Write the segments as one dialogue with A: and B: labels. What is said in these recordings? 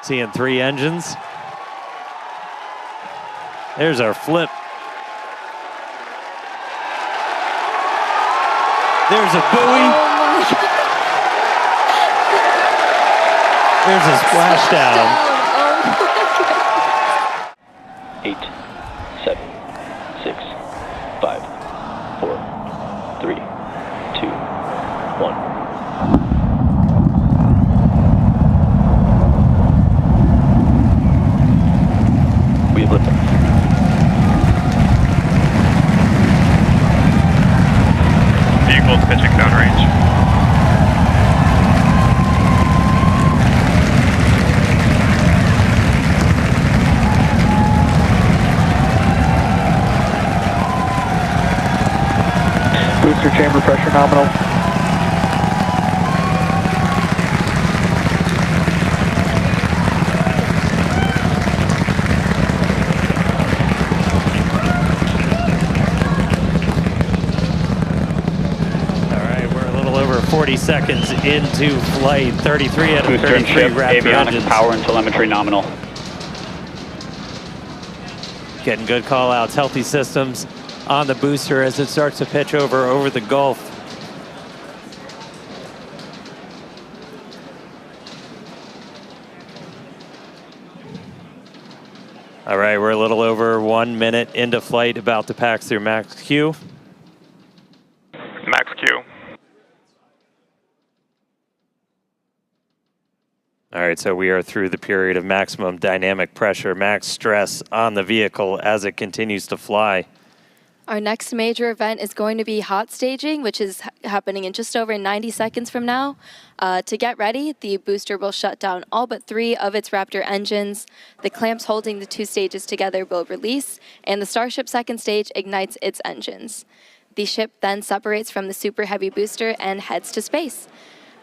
A: Seeing 3 engines. There's our flip. There's a buoy.
B: Oh my God.
A: There's a splashdown.
B: Oh my God.
C: 8, 7, 6, 5, 4, 3, 2, 1. We have liftoff.
D: Vehicles pitching downrange.
C: Booster chamber pressure nominal.
A: All right, we're a little over 40 seconds into flight. 33 out of
C: Booster and
A: 33
C: ship,
A: Raptor
C: avionics,
A: engines.
C: power and telemetry nominal.
A: Getting good call outs, healthy systems on the booster as it starts to pitch over the Gulf. All right, we're a little over 1 minute into flight, about to pass through max Q.
D: Max Q.
A: All right, so we are through the period of maximum dynamic pressure, max stress on the vehicle as it continues to fly.
B: Our next major event is going to be hot staging, which is happening in just over 90 seconds from now. To get ready, the booster will shut down all but 3 of its Raptor engines. The clamps holding the 2 stages together will release, and the Starship second stage ignites its engines. The ship then separates from the Super Heavy booster and heads to space.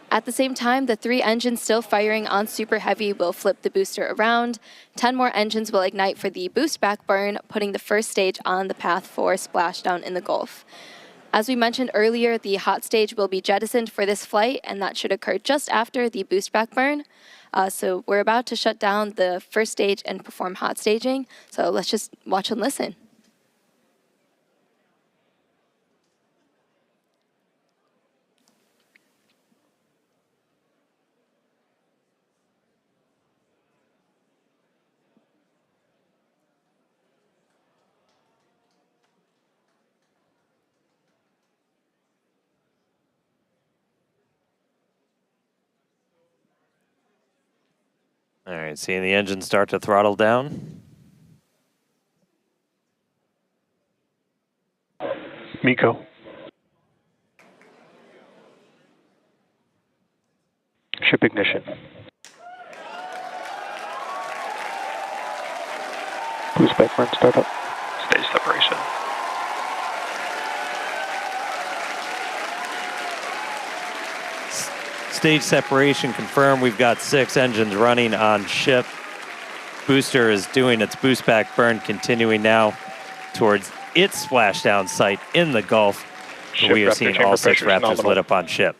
B: At the same time, the 3 engines still firing on Super Heavy will flip the booster around. 10 more engines will ignite for the boost back burn, putting the first stage on the path for splashdown in the Gulf. As we mentioned earlier, the hot stage will be jettisoned for this flight, and that should occur just after the boost back burn. So we're about to shut down the first stage and perform hot staging. So let's just watch and listen.
A: All right, seeing the engine start to throttle down.
C: MECO. Ship ignition. Boost back burn startup.
D: Stage separation.
A: Stage separation confirmed. We've got 6 engines running on ship. Booster is doing its boost back burn, continuing now towards its splashdown site in the Gulf.
D: Ship
A: We are
D: Raptor
A: seeing
D: chamber
A: all 6
D: pressure is
A: Raptors
D: nominal.
A: lit up on ship.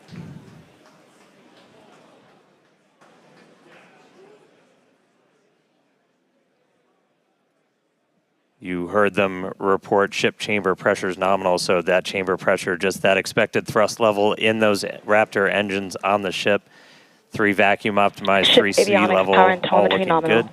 A: You heard them report ship chamber pressures nominal, so that chamber pressure, just that expected thrust level in those Raptor engines on the ship. 3 vacuum optimized, 3 sea
E: avionics,
A: level,
E: power and
A: all
E: telemetry
A: looking
E: nominal.
A: good.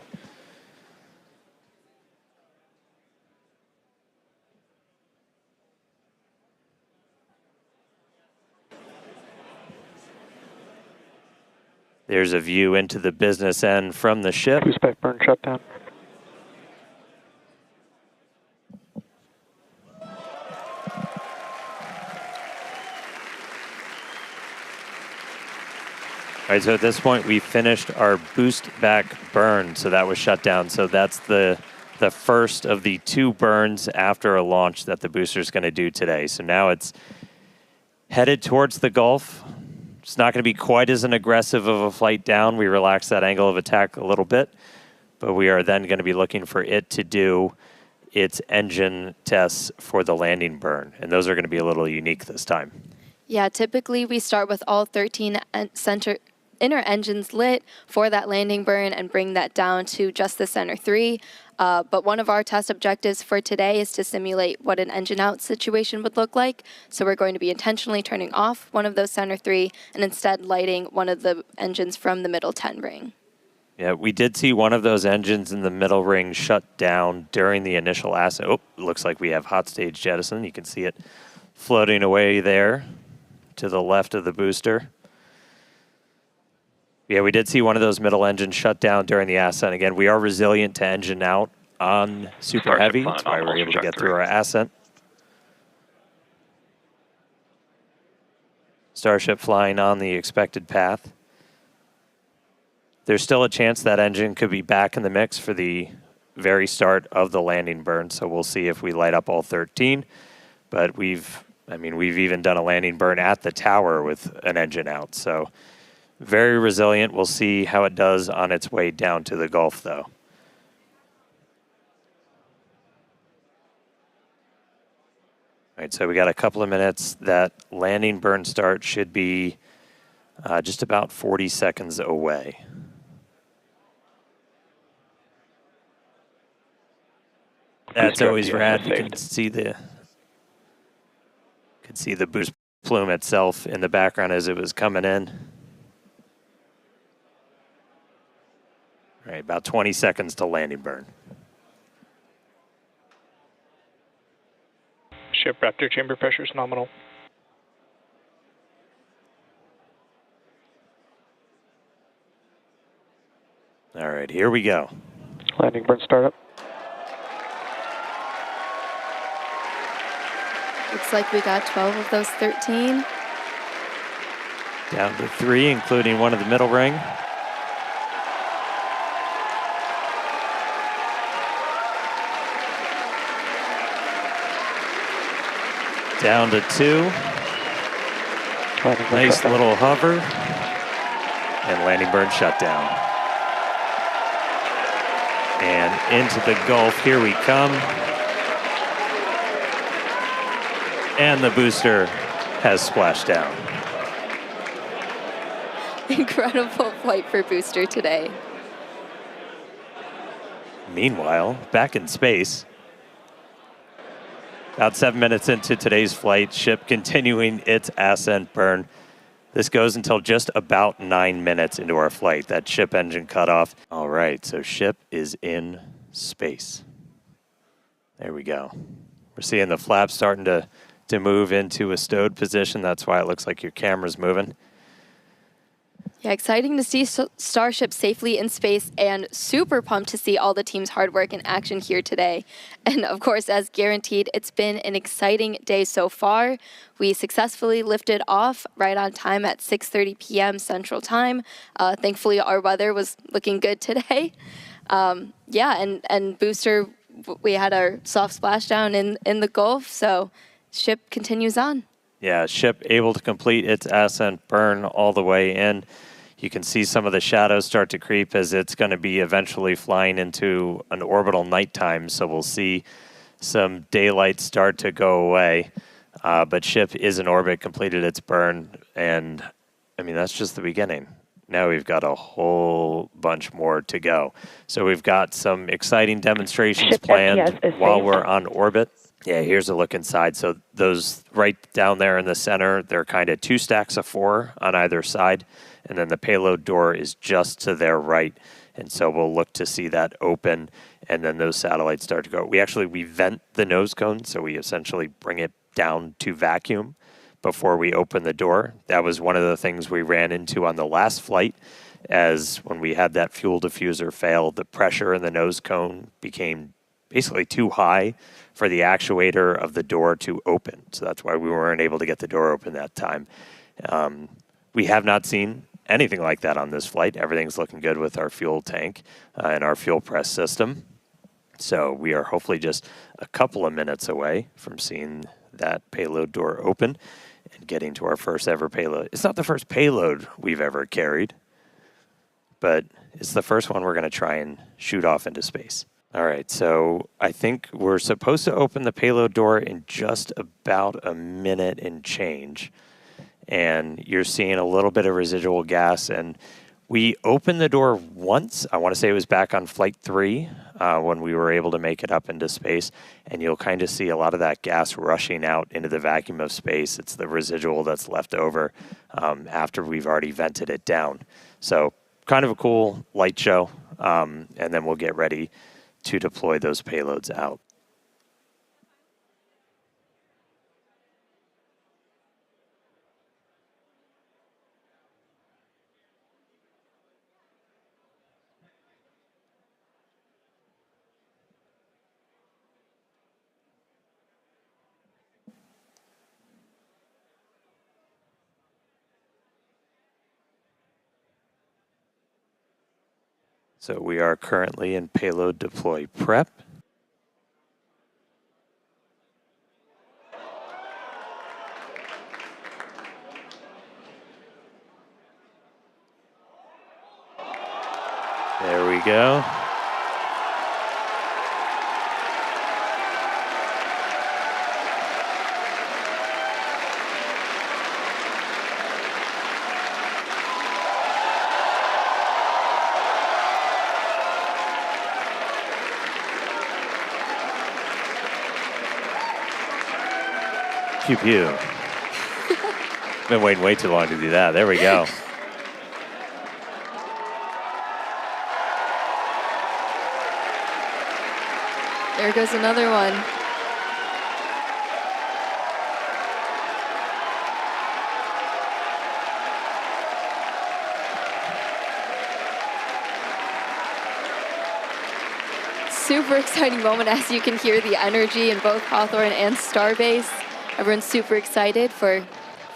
A: There's a view into the business end from the ship.
C: Boost back burn shutdown.
A: All right, so at this point, we finished our boost back burn, so that was shut down. So that's the first of the 2 burns after a launch that the booster is going to do today. So now it's headed towards the Gulf. It's not going to be quite as an aggressive of a flight down. We relaxed that angle of attack a little bit, but we are then going to be looking for it to do its engine tests for the landing burn, and those are going to be a little unique this time.
B: Yeah, typically we start with all 13 center inner engines lit for that landing burn and bring that down to just the center 3. But one of our test objectives for today is to simulate what an engine out situation would look like. So we're going to be intentionally turning off one of those center 3 and instead lighting one of the engines from the middle 10 ring.
A: Yeah, we did see one of those engines in the middle ring shut down during the initial ascent. Oh, looks like we have hot stage jettison. You can see it floating away there to the left of the booster. Yeah, we did see one of those middle engines shut down during the ascent. Again, we are resilient to engine out on Super Heavy. That's why we're able to get through our ascent. Starship flying on the expected path. There's still a chance that engine could be back in the mix for the very start of the landing burn, so we'll see if we light up all 13. But we've even done a landing burn at the tower with an engine out, so very resilient. We'll see how it does on its way down to the Gulf, though. All right, so we got a couple of minutes. That landing burn start should be just about 40 seconds away. That's always rad. You can see the boost plume itself in the background as it was coming in. All right, about 20 seconds to landing burn.
C: Ship Raptor chamber pressure is nominal.
A: All right, here we go.
C: Landing burn startup.
B: Looks like we got 12 of those 13.
A: Down to 3, including one of the middle ring. Down to 2. Nice little hover. And landing burn shutdown. And into the Gulf, here we come. And the booster has splashed down.
B: Incredible flight for booster today.
A: Meanwhile, back in space, about 7 minutes into today's flight, ship continuing its ascent burn. This goes until just about 9 minutes into our flight. That ship engine cut off. All right, so ship is in space. There we go. We're seeing the flaps starting to move into a stowed position. That's why it looks like your camera's moving.
B: Yeah, exciting to see Starship safely in space and super pumped to see all the team's hard work in action here today. And of course, as guaranteed, it's been an exciting day so far. We successfully lifted off right on time at 6:30 p.m. Central Time. Thankfully, our weather was looking good today. And booster, we had our soft splashdown in the Gulf, so ship continues on.
A: Yeah, ship able to complete its ascent burn all the way in. You can see some of the shadows start to creep as it's going to be eventually flying into an orbital nighttime, so we'll see some daylight start to go away. But ship is in orbit, completed its burn, and I mean, that's just the beginning. Now we've got a whole bunch more to go. So we've got some exciting demonstrations
E: Ship
A: planned while
E: saved.
A: we're on orbit. Yeah, here's a look inside. So those right down there in the center, they're kind of 2 stacks of 4 on either side. And then the payload door is just to their right. And so we'll look to see that open, and then those satellites start to go. We vent the nose cone, so we essentially bring it down to vacuum before we open the door. That was one of the things we ran into on the last flight, as when we had that fuel diffuser fail, the pressure in the nose cone became basically too high for the actuator of the door to open. So that's why we weren't able to get the door open that time. We have not seen anything like that on this flight. Everything's looking good with our fuel tank and our fuel press system. So we are hopefully just a couple of minutes away from seeing that payload door open and getting to our first ever payload. It's not the first payload we've ever carried, but it's the first one we're going to try and shoot off into space. All right, so I think we're supposed to open the payload door in just about a minute and change. And you're seeing a little bit of residual gas, and We opened the door once. I want to say it was back on Flight 3 when we were able to make it up into space. And you'll kind of see a lot of that gas rushing out into the vacuum of space. It's the residual that's left over after we've already vented it down. So kind of a cool light show. And then we'll get ready to deploy those payloads out. So we are currently in payload deploy prep. There we go. Pew pew. Been waiting way too long to do that. There we go.
B: There goes another one. Super exciting moment, as you can hear the energy in both Hawthorne and Starbase. Everyone's super excited for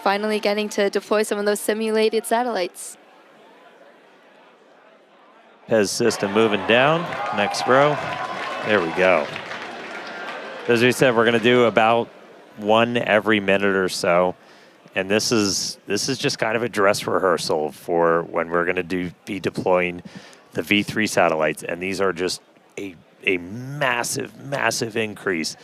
B: finally getting to deploy some of those simulated satellites.
A: Pez system moving down. Next row. There we go. As we said, we're going to do about one every minute or so. And this is just kind of a dress rehearsal for when we're going to be deploying the V3 satellites. And these are just a massive, massive increase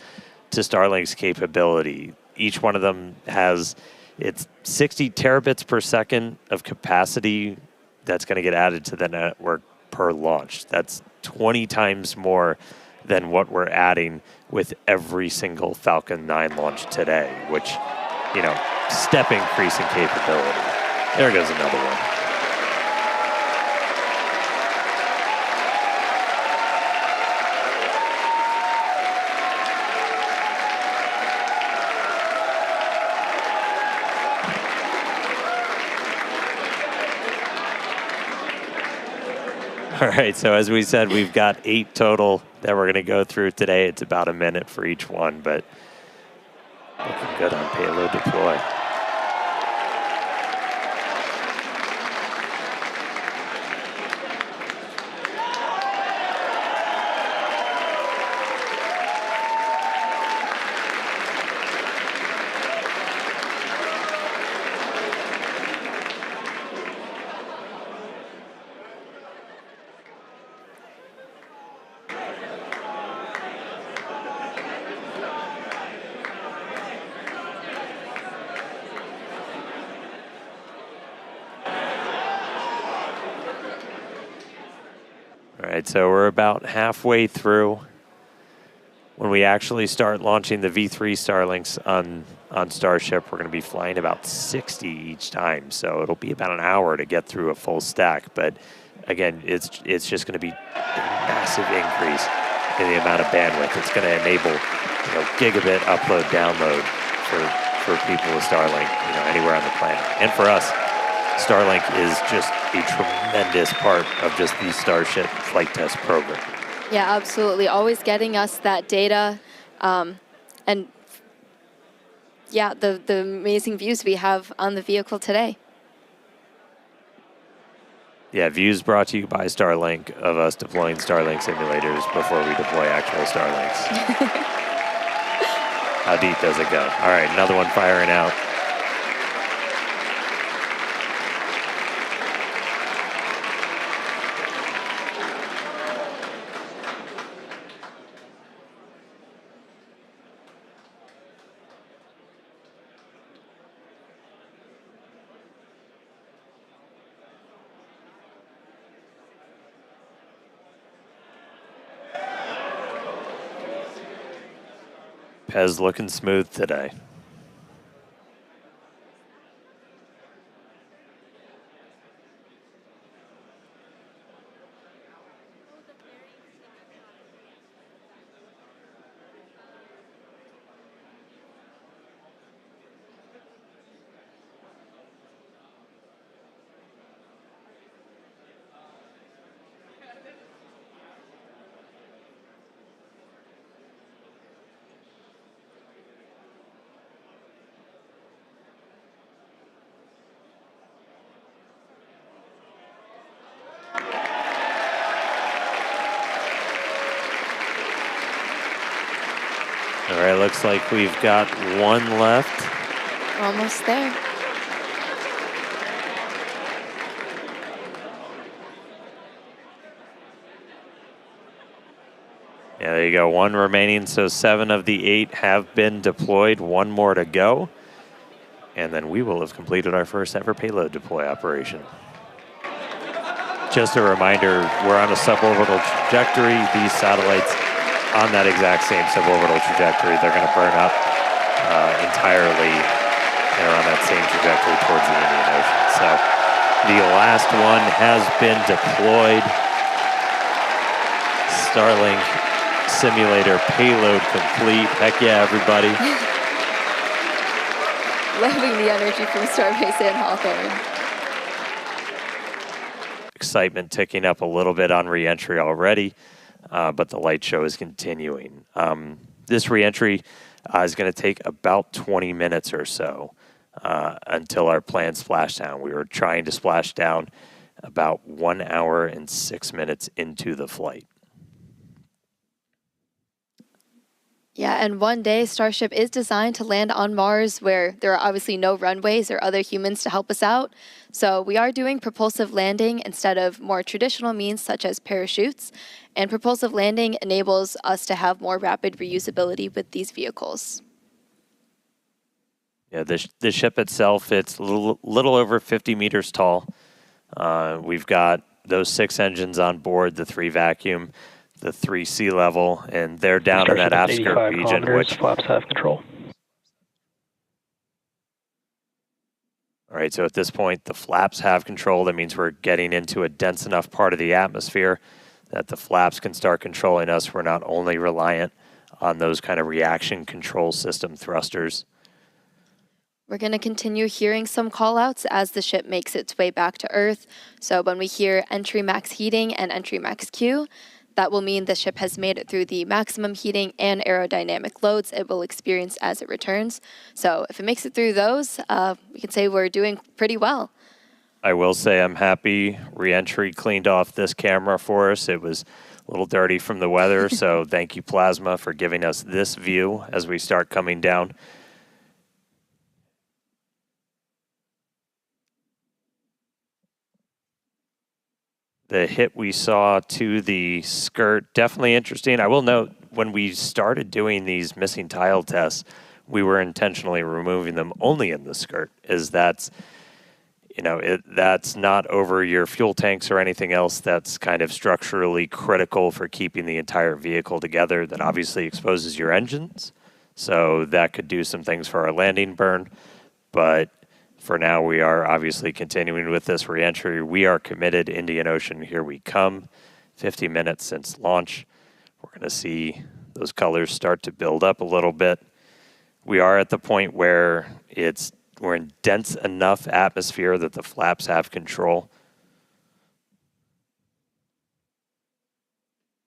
A: to Starlink's capability. Each one of them has its 60 terabits per second of capacity that's going to get added to the network per launch. That's 20 times more than what we're adding with every single Falcon 9 launch today, which, you know, step increase in capability. There goes another one. All right, so as we said, we've got 8 total that we're going to go through today. It's about a minute for each one, but looking good on payload deploy. All right, so we're about halfway through. When we actually start launching the V3 Starlinks on Starship, we're going to be flying about 60 each time. So it'll be about an hour to get through a full stack. But again, it's just going to be a massive increase in the amount of bandwidth. It's going to enable, gigabit upload download for people with Starlink, anywhere on the planet. And for us, Starlink is just a tremendous part of just the Starship flight test program.
B: Yeah, absolutely. Always getting us that data. And yeah, the amazing views we have on the vehicle today.
A: Yeah, views brought to you by Starlink of us deploying Starlink simulators before we deploy actual Starlinks. How deep does it go? All right, another one firing out. Pez looking smooth today. All right, looks like we've got one left.
B: Almost there.
A: Yeah, there you go. One remaining. So 7 of the 8 have been deployed. One more to go. And then we will have completed our first ever payload deploy operation. Just a reminder, we're on a suborbital trajectory. These satellites on that exact same suborbital trajectory, they're going to burn up entirely and are on that same trajectory towards the Indian Ocean. So the last one has been deployed. Starlink simulator payload complete. Heck yeah, everybody.
B: Loving the energy from Starbase and Hawthorne.
A: Excitement ticking up a little bit on reentry already, but the light show is continuing. This reentry is going to take about 20 minutes or so until our planned splashdown. We were trying to splash down about 1 hour and 6 minutes into the flight.
B: Yeah, and one day Starship is designed to land on Mars where there are obviously no runways or other humans to help us out. So we are doing propulsive landing instead of more traditional means such as parachutes. And propulsive landing enables us to have more rapid reusability with these vehicles.
A: Yeah, the ship itself, it's a little over 50 meters tall. We've got those 6 engines on board, the 3 vacuum, the 3 sea level, and they're down in that aft skirt region, which
C: flaps have control.
A: All right, so at this point, the flaps have control. That means we're getting into a dense enough part of the atmosphere that the flaps can start controlling us. We're not only reliant on those kind of reaction control system thrusters.
B: We're going to continue hearing some callouts as the ship makes its way back to Earth. So when we hear entry max heating and entry max Q, that will mean the ship has made it through the maximum heating and aerodynamic loads it will experience as it returns. So if it makes it through those, we can say we're doing pretty well.
A: I will say I'm happy re-entry cleaned off this camera for us. It was a little dirty from the weather, so thank you, Plasma, for giving us this view as we start coming down. The hit we saw to the skirt, definitely interesting. I will note, when we started doing these missing tile tests, we were intentionally removing them only in the skirt, as that's, you know, that's not over your fuel tanks or anything else that's kind of structurally critical for keeping the entire vehicle together. That obviously exposes your engines, so that could do some things for our landing burn, but for now, we are obviously continuing with this reentry. We are committed. Indian Ocean, here we come. 50 minutes since launch. We're going to see those colors start to build up a little bit. We are at the point where we're in dense enough atmosphere that the flaps have control.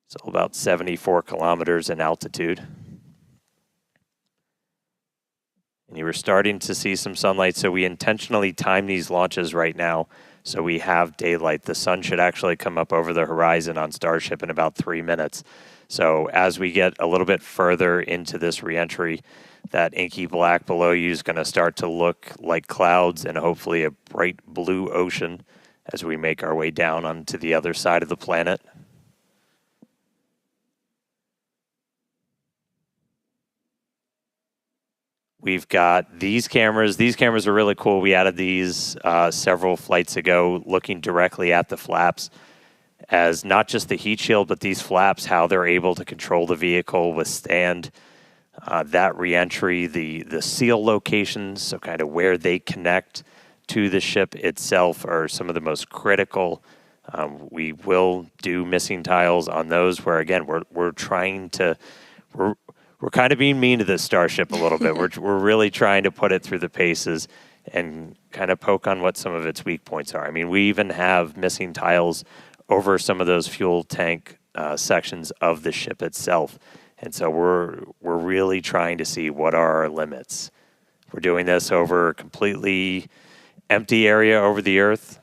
A: So about 74 kilometers in altitude. And you were starting to see some sunlight, so we intentionally time these launches right now so we have daylight. The sun should actually come up over the horizon on Starship in about 3 minutes. So as we get a little bit further into this reentry, that inky black below you is going to start to look like clouds and hopefully a bright blue ocean as we make our way down onto the other side of the planet. We've got these cameras. These cameras are really cool. We added these several flights ago, looking directly at the flaps as not just the heat shield, but these flaps, how they're able to control the vehicle, withstand that reentry, the seal locations, so kind of where they connect to the ship itself are some of the most critical. We will do missing tiles on those where, again, we're trying to, we're kind of being mean to this Starship a little bit. We're really trying to put it through the paces and kind of poke on what some of its weak points are. I mean, we even have missing tiles over some of those fuel tank sections of the ship itself. And so we're really trying to see what are our limits. We're doing this over a completely empty area over the Earth.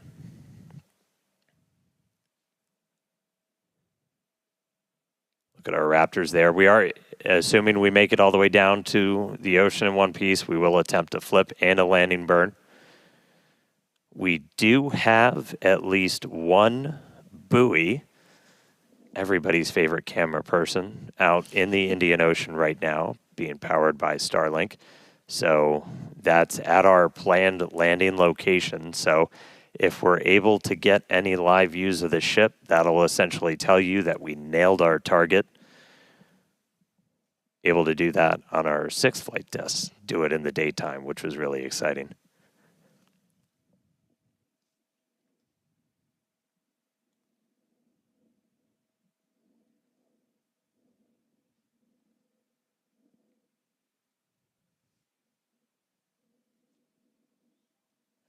A: Look at our Raptors there. We are, assuming we make it all the way down to the ocean in one piece, we will attempt a flip and a landing burn. We do have at least one buoy, everybody's favorite camera person, out in the Indian Ocean right now, being powered by Starlink. So that's at our planned landing location. So if we're able to get any live views of the ship, that'll essentially tell you that we nailed our target. Able to do that on our 6th flight test, do it in the daytime, which was really exciting.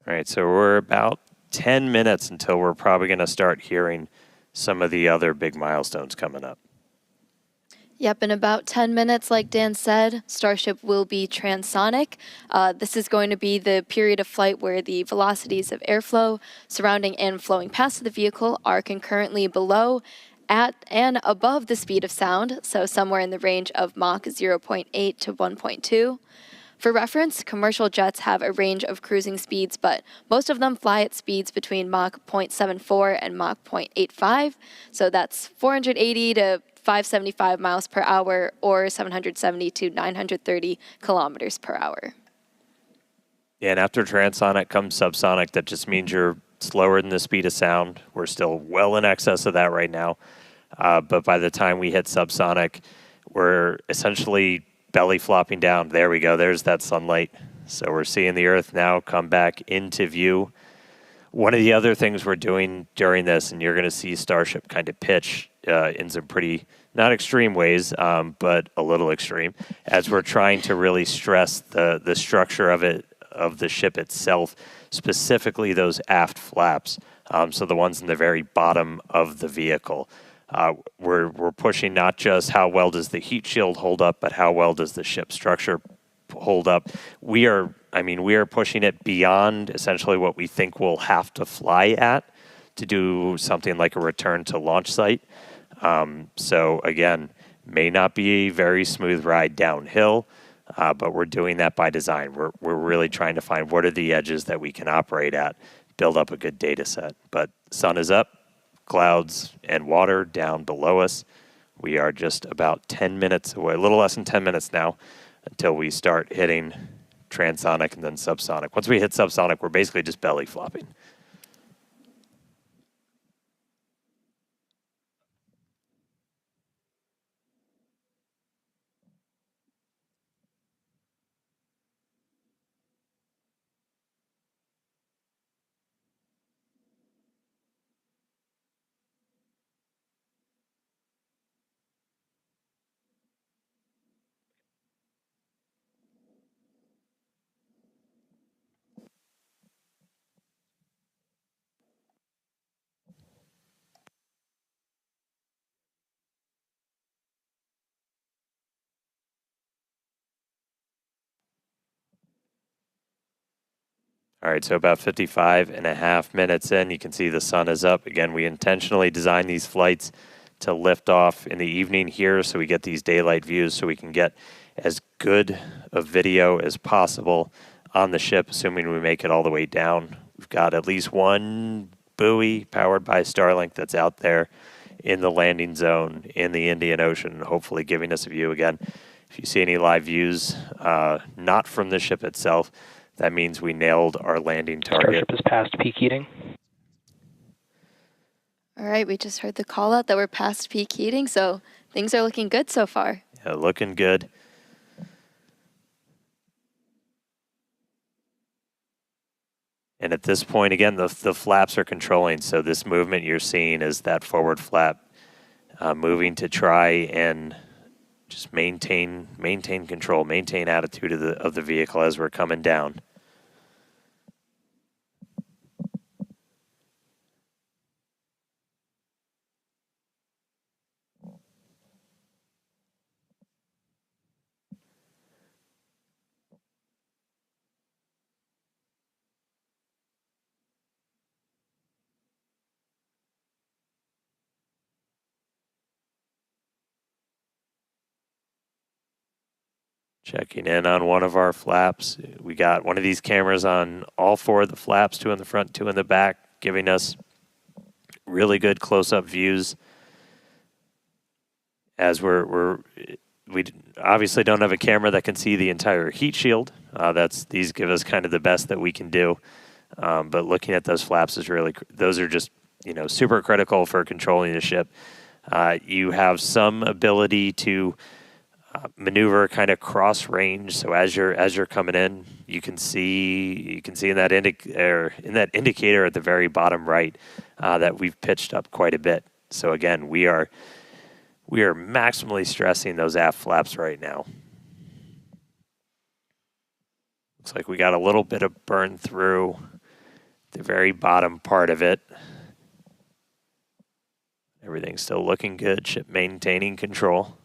A: All right, so we're about 10 minutes until we're probably going to start hearing some of the other big milestones coming up.
B: Yep, in about 10 minutes, like Dan said, Starship will be transonic. This is going to be the period of flight where the velocities of airflow surrounding and flowing past the vehicle are concurrently below, at, and above the speed of sound, so somewhere in the range of Mach 0.8 to 1.2. For reference, commercial jets have a range of cruising speeds, but most of them fly at speeds between Mach 0.74 and Mach 0.85, so that's 480 to 575 miles per hour or 770 to 930 kilometers per hour.
A: Yeah, and after transonic comes subsonic. That just means you're slower than the speed of sound. We're still well in excess of that right now. But by the time we hit subsonic, we're essentially belly flopping down. There we go. There's that sunlight. So we're seeing the Earth now come back into view. One of the other things we're doing during this, and you're going to see Starship kind of pitch in some pretty, not extreme ways, but a little extreme, as we're trying to really stress the structure of the ship itself, specifically those aft flaps. So the ones in the very bottom of the vehicle. We're pushing not just how well does the heat shield hold up, but how well does the ship structure hold up. We are pushing it beyond essentially what we think we'll have to fly at to do something like a return to launch site. So again, may not be a very smooth ride downhill, but we're doing that by design. We're really trying to find what are the edges that we can operate at, build up a good data set. But sun is up. Clouds and water down below us. We are just about 10 minutes away, a little less than 10 minutes now, until we start hitting transonic and then subsonic. Once we hit subsonic, we're basically just belly flopping. All right, so about 55 and a half minutes in, you can see the sun is up. Again, we intentionally designed these flights to lift off in the evening here so we get these daylight views so we can get as good a video as possible on the ship, assuming we make it all the way down. We've got at least one buoy powered by Starlink that's out there in the landing zone in the Indian Ocean, hopefully giving us a view again. If you see any live views, not from the ship itself, that means we nailed our landing target.
C: Starship is past peak heating.
B: All right, we just heard the call out that we're past peak heating, so things are looking good so far.
A: Yeah, looking good. And at this point, again, the flaps are controlling. So this movement you're seeing is that forward flap moving to try and just maintain control, maintain attitude of the vehicle as we're coming down. Checking in on one of our flaps. We got one of these cameras on all four of the flaps, two in the front, two in the back, giving us really good close-up views. As we obviously don't have a camera that can see the entire heat shield. These give us kind of the best that we can do. But looking at those flaps is those are just, super critical for controlling the ship. You have some ability to maneuver kind of cross range. So as you're coming in, you can see in that indicator at the very bottom right that we've pitched up quite a bit. So again, we are maximally stressing those aft flaps right now. Looks like we got a little bit of burn through the very bottom part of it. Everything's still looking good. Ship maintaining control.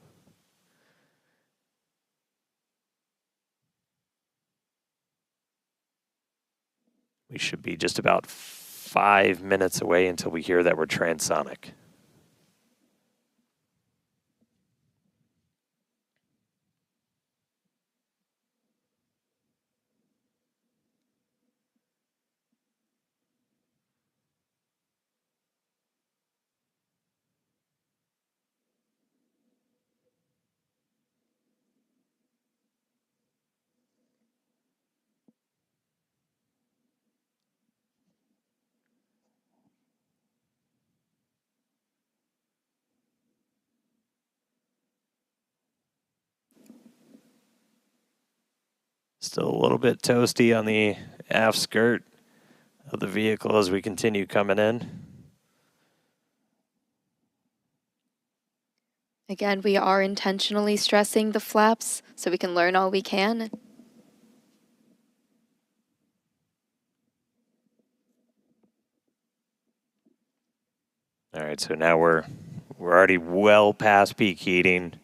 A: We should be just about 5 minutes away until we hear that we're transonic. Still a little bit toasty on the aft skirt of the vehicle as we continue coming in.
B: Again, we are intentionally stressing the flaps so we can learn all we can.
A: All right, so now we're already well past peak heating.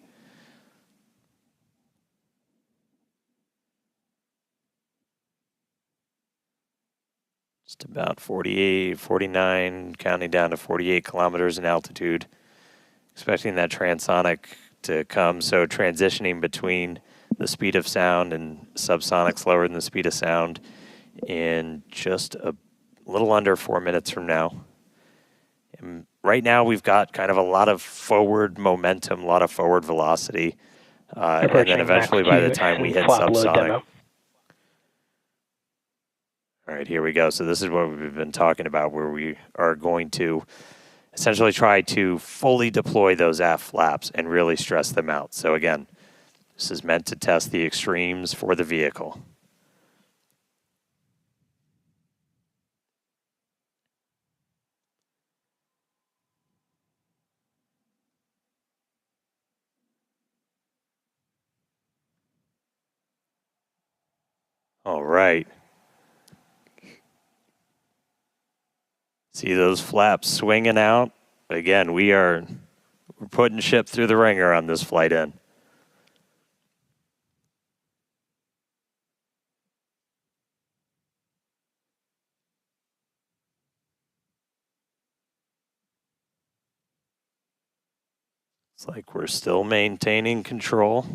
A: Just about 48, 49, counting down to 48 kilometers in altitude. Expecting that transonic to come. So transitioning between the speed of sound and subsonic slower than the speed of sound in just a little under 4 minutes from now. And right now we've got kind of a lot of forward momentum, a lot of forward velocity. And then eventually by the time we hit subsonic. All right, here we go. So this is what we've been talking about, where we are going to essentially try to fully deploy those aft flaps and really stress them out. So again, this is meant to test the extremes for the vehicle. All right. See those flaps swinging out? Again, we're putting ship through the ringer on this flight in. It's like we're still maintaining control.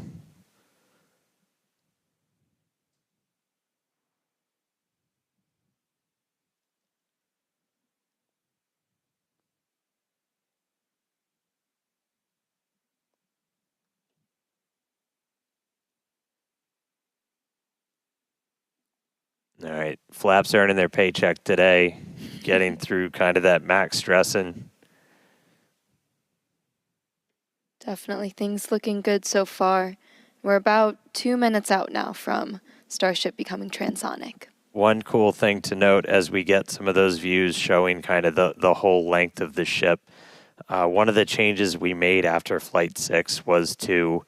A: All right, flaps earning their paycheck today, getting through kind of that max stressing.
B: Definitely things looking good so far. We're about 2 minutes out now from Starship becoming transonic.
A: one cool thing to note as we get some of those views showing kind of the whole length of the ship, one of the changes we made after Flight 6 was to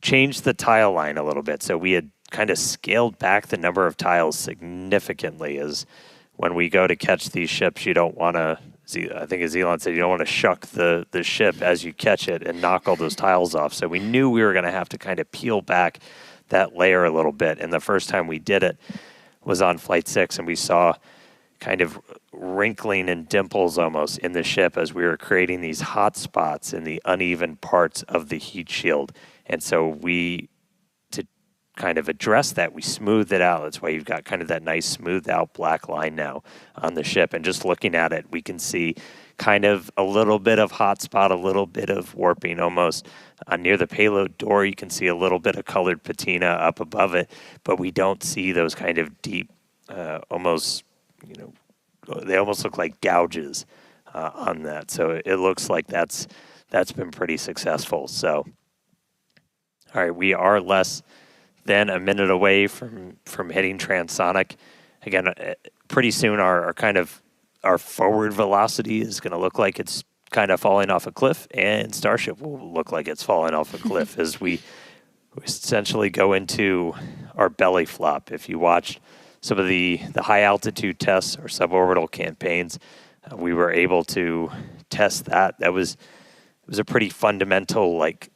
A: change the tile line a little bit. So we had kind of scaled back the number of tiles significantly, as when we go to catch these ships, you don't want to, I think as Elon said, you don't want to shuck the ship as you catch it and knock all those tiles off. So we knew we were going to have to kind of peel back that layer a little bit. And the first time we did it was on Flight 6, and we saw kind of wrinkling and dimples almost in the ship as we were creating these hot spots in the uneven parts of the heat shield. And so to kind of address that, we smoothed it out. That's why you've got kind of that nice smoothed out black line now on the ship. And just looking at it, we can see kind of a little bit of hot spot, a little bit of warping almost. Near the payload door, you can see a little bit of colored patina up above it, but we don't see those kind of deep, almost, they almost look like gouges on that. So it looks like that's been pretty successful. So, all right, we are less than a minute away from hitting transonic. Again, pretty soon our forward velocity is going to look like it's kind of falling off a cliff, and Starship will look like it's falling off a cliff as we essentially go into our belly flop. If you watched some of the high altitude tests or suborbital campaigns, we were able to test that. It was a pretty fundamental, like,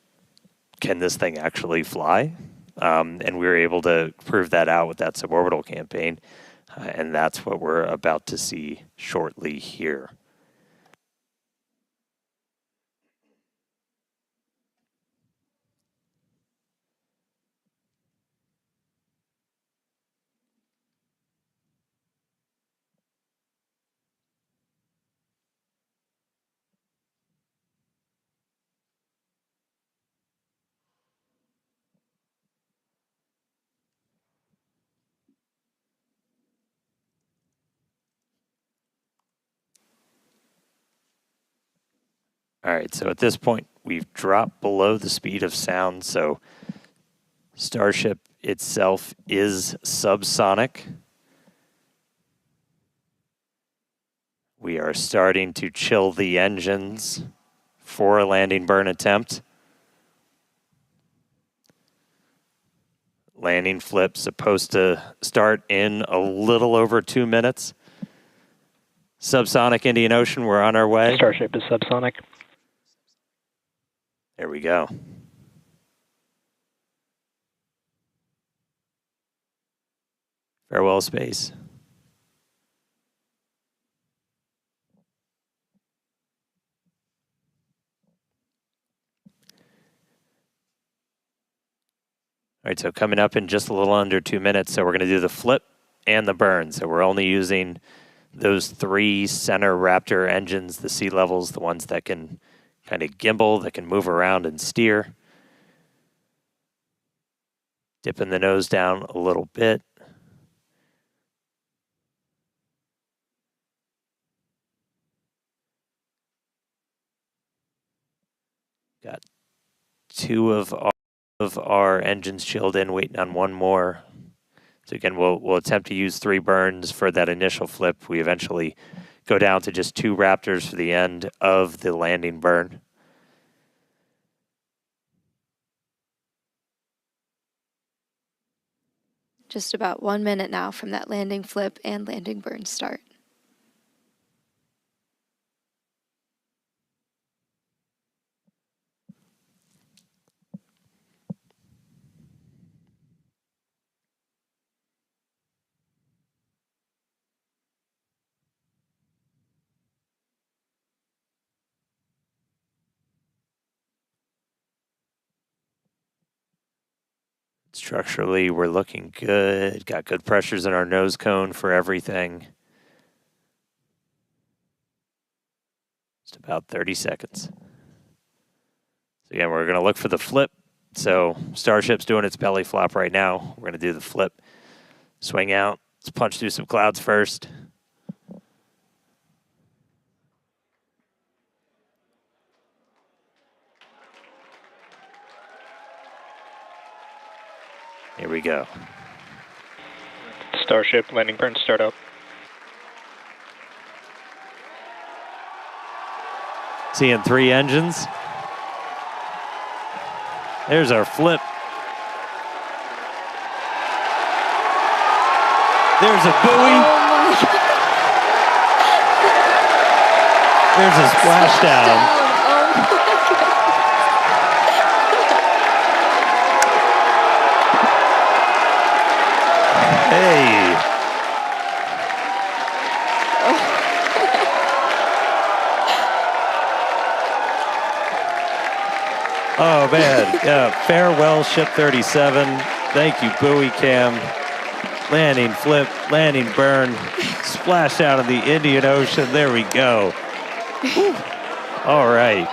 A: can this thing actually fly? And we were able to prove that out with that suborbital campaign. And that's what we're about to see shortly here. All right, so at this point, we've dropped below the speed of sound, so Starship itself is subsonic. We are starting to chill the engines for a landing burn attempt. Landing flip supposed to start in a little over 2 minutes. Subsonic Indian Ocean, we're on our way.
C: Starship is subsonic.
A: There we go. Farewell, space. All right, so coming up in just a little under 2 minutes, so we're going to do the flip and the burn. So we're only using those 3 center Raptor engines, the sea levels, the ones that can kind of gimbal, that can move around and steer. Dipping the nose down a little bit. Got 2 of our engines chilled in, waiting on 1 more. So again, we'll attempt to use 3 burns for that initial flip. We eventually go down to just 2 Raptors for the end of the landing burn.
B: Just about 1 minute now from that landing flip and landing burn start.
A: Structurally, we're looking good. Got good pressures in our nose cone for everything. Just about 30 seconds. So again, we're going to look for the flip. So Starship's doing its belly flop right now. We're going to do the flip. Swing out. Let's punch through some clouds first. Here we go.
C: Starship, landing burn startup.
A: Seeing 3 engines. There's our flip. There's a buoy.
B: Oh my God.
A: There's a splashdown.
B: Oh my God.
A: Hey. Oh man, yeah. Farewell, Ship 37. Thank you, buoy cam. Landing flip, landing burn, splash out of the Indian Ocean. There we go. All right.